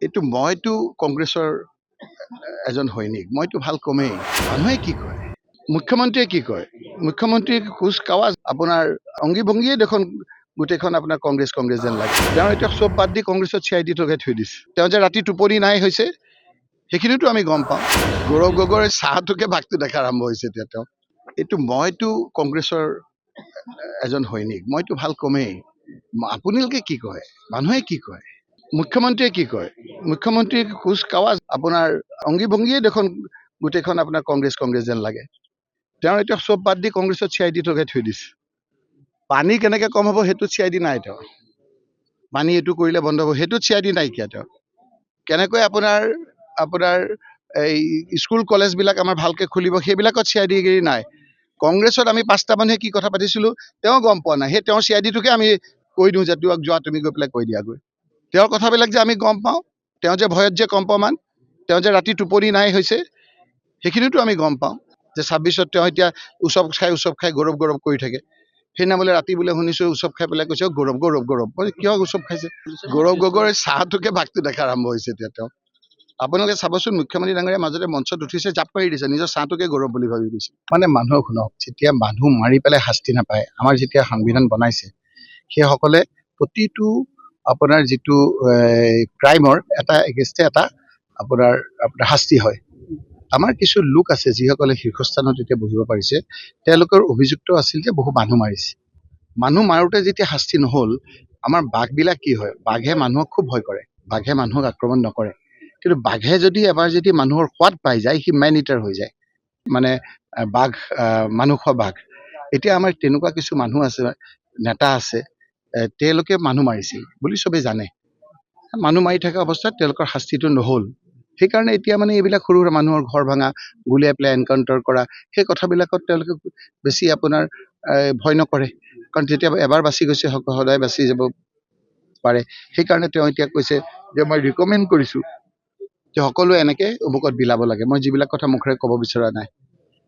এইটো মইতো কংগ্ৰেছৰ এজন সৈনিক, মইতো ভাল কমেই। মানুহে কি কয়, মুখ্যমন্ত্ৰীয়ে কি কয়, মুখ্যমন্ত্ৰীৰ খোজ কাৱাজ আপোনাৰ অংগী ভংগীয়ে দেখোন গোটেইখন আপোনাৰ কংগ্ৰেছ কংগ্ৰেছ যেন লাগে। তেওঁ এতিয়া চব বাদ দি কংগ্ৰেছত CID লগাই থৈ দিছে। তেওঁ যে ৰাতি টোপনি নাই হৈছে সেইখিনিতো আমি গম পাওঁ। গৌৰৱ গগৈৰ চাহটোকে ভাগটো দেখা আৰম্ভ হৈছে এতিয়া তেওঁ। এইটো মইতো কংগ্ৰেছৰ এজন সৈনিক, মইতো ভাল কমেই। আপোনালোকে কি কয়, মানুহে কি কয়, মুখ্যমন্ত্ৰীয়ে কি কয়, মুখ্যমন্ত্ৰীৰ খোজ কাৱাজ আপোনাৰ অংগী ভংগীয়ে দেখোন গোটেইখন আপোনাৰ কংগ্ৰেছ কংগ্ৰেছ যেন লাগে। তেওঁ এতিয়া চব বাদ দি কংগ্ৰেছত CID লগাই থৈ দিছে। পানী কেনেকে কম হ'ব সেইটোত CID নাই তেওঁ। পানী এইটো কৰিলে বন্ধ হ'ব সেইটোত CID নাইকিয়া তেওঁ। কেনেকৈ আপোনাৰ এই স্কুল কলেজবিলাক আমাৰ ভালকে খুলিব সেইবিলাকত CID গিৰি নাই। কংগ্ৰেছত আমি 5টা মানুহে কি কথা পাতিছিলো তেওঁ গম পোৱা নাই। সেই তেওঁৰ CIDটোকে আমি কৈ দিওঁ যে যোৱা তুমি গৈ পেলাই কৈ দিয়াগৈ। তেওঁৰ কথাবিলাক যে আমি গম পাওঁ, তেওঁ যে ভয়ত যে কম্পমান, তেওঁ যে ৰাতি টোপনি নাই হৈছে সেইখিনিতো আমি গম পাওঁ। যে 26ত তেওঁ এতিয়া উৎসৱ খাই গৌৰৱ গৌৰৱ কৰি থাকে। সেইদিনা বোলে ৰাতি বোলে শুনিছো উৎসৱ খাই পেলাই কৈছে গৌৰৱ গৌৰৱ গৌৰৱ। কিয় উৎসৱ খাইছে? গৌৰৱ গগৈৰ চাহটোকে ভাগটো দেখা আৰম্ভ হৈছে এতিয়া তেওঁ। আপোনালোকে চাবচোন, মুখ্যমন্ত্ৰী ডাঙৰীয়া মাজতে মঞ্চত উঠিছে, জাপ মাৰি দিছে, নিজৰ চাহটোকে গৌৰৱ বুলি ভাবি দিছে। মানে মানুহক শুনক, যেতিয়া মানুহ মাৰি পেলাই শাস্তি নাপায়, আমাৰ যেতিয়া সংবিধান বনাইছে সেইসকলে প্ৰতিটো আপোনাৰ যিটো ক্ৰাইমৰ এটা এগেইনষ্টে এটা আপোনাৰ শাস্তি হয়। আমাৰ কিছু লোক আছে যিসকলে শীৰ্ষস্থানত এতিয়া বহিব পাৰিছে, তেওঁলোকৰ অভিযুক্ত আছিল যে বহু মানুহ মাৰিছে। মানুহ মাৰোতে যেতিয়া শাস্তি নহল, আমাৰ বাঘবিলাক কি হয়, বাঘে মানুহক খুব ভয় কৰে, বাঘে মানুহক আক্ৰমণ নকৰে। কিন্তু বাঘে যদি এবাৰ যদি মানুহৰ সোৱাদ পাই যায় সি মেন ইটাৰ হৈ যায়। মানে বাঘ মানুহ খোৱা বাঘ। এতিয়া আমাৰ তেনেকুৱা কিছু মানুহ আছে, নেতা আছে, তেওঁলোকে মানুহ মাৰিছিল বুলি চবেই জানে। মানুহ মাৰি থকা অৱস্থাত তেওঁলোকৰ শাস্তিটো নহল। সেইকাৰণে এতিয়া মানে এইবিলাক সৰু সুৰা মানুহৰ ঘৰ ভাঙা, গুলিয়াই পেলাই এনকাউণ্টাৰ কৰা, সেই কথাবিলাকত তেওঁলোকে বেছি আপোনাৰ ভয় নকৰে। কাৰণ যেতিয়া এবাৰ বাচি গৈছে সদায় বাচি যাব পাৰে। সেইকাৰণে তেওঁ এতিয়া কৈছে যে মই ৰিকমেণ্ড কৰিছোঁ যে সকলোৱে এনেকে অমুকত বিলাব লাগে। মই যিবিলাক কথা মুখেৰে ক'ব বিচৰা নাই,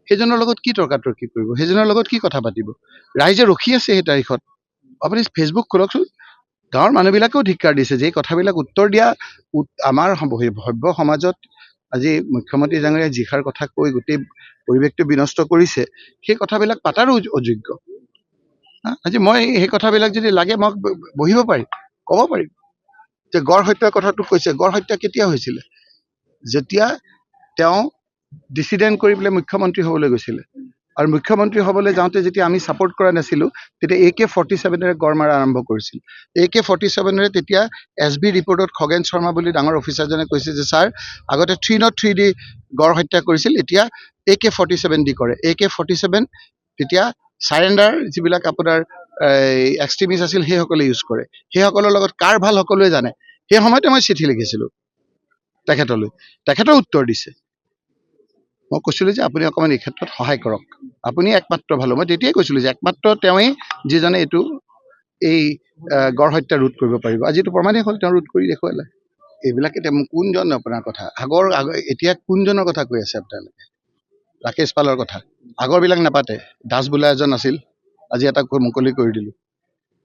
সেইজনৰ লগত কি তৰ্কাতৰ্কি কৰিব, সেইজনৰ লগত কি কথা পাতিব? ৰাইজে ৰখি আছে সেই তাৰিখত। আপুনি ফেচবুক খোলকচোন, গাঁৱৰ মানুহবিলাকেও ধিক্কাৰ দিছে যে এই কথাবিলাক উত্তৰ দিয়া আমাৰ ভব্য সমাজত আজি মুখ্যমন্ত্ৰী ডাঙৰীয়াই যিষাৰ কথা কৈ গোটেই পৰিৱেশটো বিনষ্ট কৰিছে, সেই কথাবিলাক পাতাৰো অযোগ্য। আজি মই সেই কথাবিলাক যদি লাগে মই বহিব পাৰিম, ক'ব পাৰিম যে গড় হত্যাৰ কথাটো কৈছে। গড় হত্যা কেতিয়া হৈছিলে? যেতিয়া তেওঁ ডিচিডেণ্ট কৰি পেলাই মুখ্যমন্ত্ৰী হ'বলৈ গৈছিলে। আৰু মুখ্যমন্ত্ৰী হ'বলৈ যাওঁতে যেতিয়া আমি ছাপোৰ্ট কৰা নাছিলোঁ, তেতিয়া AK-47ৰে গড় মাৰা আৰম্ভ কৰিছিল। AK-47ৰে তেতিয়া SB ৰিপৰ্টত খগেন শৰ্মা বুলি ডাঙৰ অফিচাৰজনে কৈছে যে ছাৰ, আগতে 303 দি গড় হত্যা কৰিছিল, এতিয়া AK-47 দি কৰে। AK-47 তেতিয়া চাৰেণ্ডাৰ যিবিলাক আপোনাৰ এক্সট্ৰিমিষ্ট আছিল সেইসকলে ইউজ কৰে। সেইসকলৰ লগত কাৰ ভাল সকলোৱে জানে। সেই সময়তে মই চিঠি লিখিছিলোঁ তেখেতলৈ, তেখেতেও উত্তৰ দিছে। মই কৈছিলোঁ যে আপুনি অকণমান এই ক্ষেত্ৰত সহায় কৰক, আপুনি একমাত্ৰ ভাল। মই তেতিয়াই কৈছিলোঁ যে একমাত্ৰ তেওঁৱেই যিজনে এই গড় হত্যা ৰোধ কৰিব পাৰিব। আজিতো প্ৰমাণেই হ'ল, তেওঁ ৰোধ কৰি দেখুৱালে। এইবিলাক এতিয়া কোনজন আপোনাৰ কথা এতিয়া কোনজনৰ কথা কৈ আছে আপোনালোকে? ৰাকেশ পালৰ কথা। আগৰবিলাক নাপাতে। দাস বোলা এজন আছিল, আজি এটা মুকলি কৰি দিলোঁ।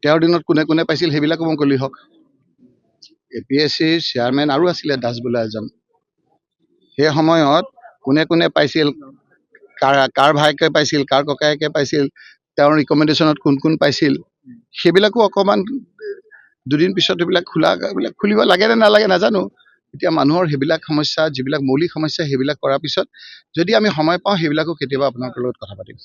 তেওঁৰ দিনত কোনে কোনে পাইছিল সেইবিলাকো মুকলি হওক। APSCৰ চেয়াৰমেন আৰু আছিলে দাস বোলা এজন। সেই সময়ত কোনে কোনে পাইছিল, কাৰ ভায়েকে পাইছিল, কাৰ ককায়েকে পাইছিল, তেওঁৰ ৰিকমেণ্ডেশ্যনত কোন কোন পাইছিল, সেইবিলাকো অকণমান দুদিন পিছত এইবিলাক খুলিব লাগে নে নালাগে নাজানো। এতিয়া মানুহৰ সেইবিলাক সমস্যা, যিবিলাক মৌলিক সমস্যা, সেইবিলাক কৰাৰ পিছত যদি আমি সময় পাওঁ সেইবিলাকো কেতিয়াবা আপোনালোকৰ লগত কথা পাতিম।